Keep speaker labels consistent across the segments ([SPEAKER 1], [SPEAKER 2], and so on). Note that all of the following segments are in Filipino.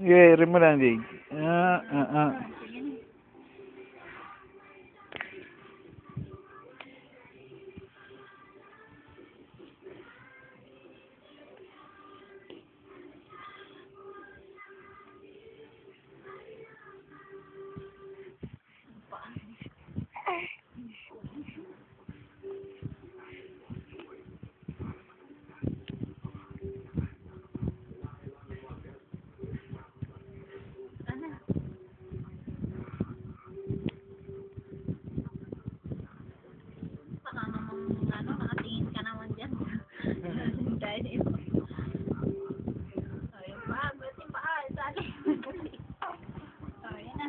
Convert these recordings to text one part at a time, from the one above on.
[SPEAKER 1] Okay, rin mo lang, Jade.
[SPEAKER 2] Baka namang, nakatingin ka naman dyan. Dahil, ayun pa, ba't yung paa, sali. Ayun na.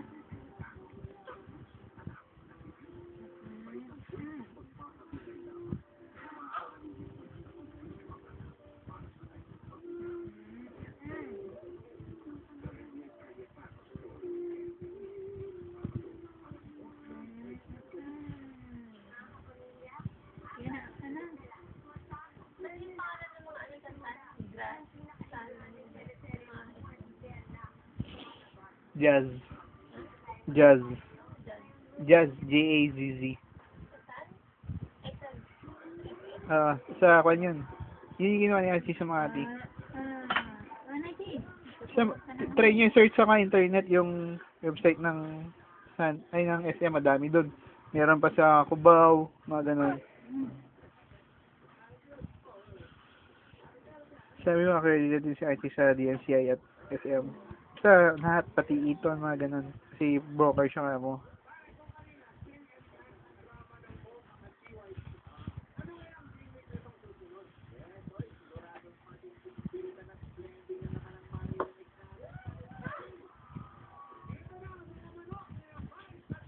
[SPEAKER 1] Jazz. Jazz. Jazz. J-A-Z-Z. Sa kwan yun. Yun yung ginawa niya sa mga ati. Try nyo yung search sa internet yung website ng ng SM, madami doon. Meron pa sa Cubao, mga ganun. Sabi mo, accredited din si IT sa DNCI at SM. Sa lahat, pati Eton, mga ganun. Kasi broker siya ako.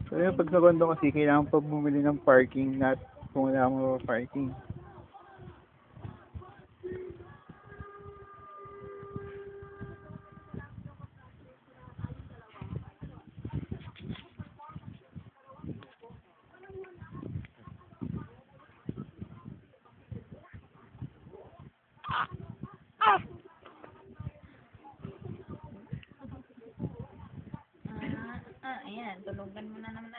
[SPEAKER 1] So yun, pag sa condo kasi, kailangan pa bumili ng parking lot kung wala mo parking.
[SPEAKER 2] Ayan, tulugan mo na naman.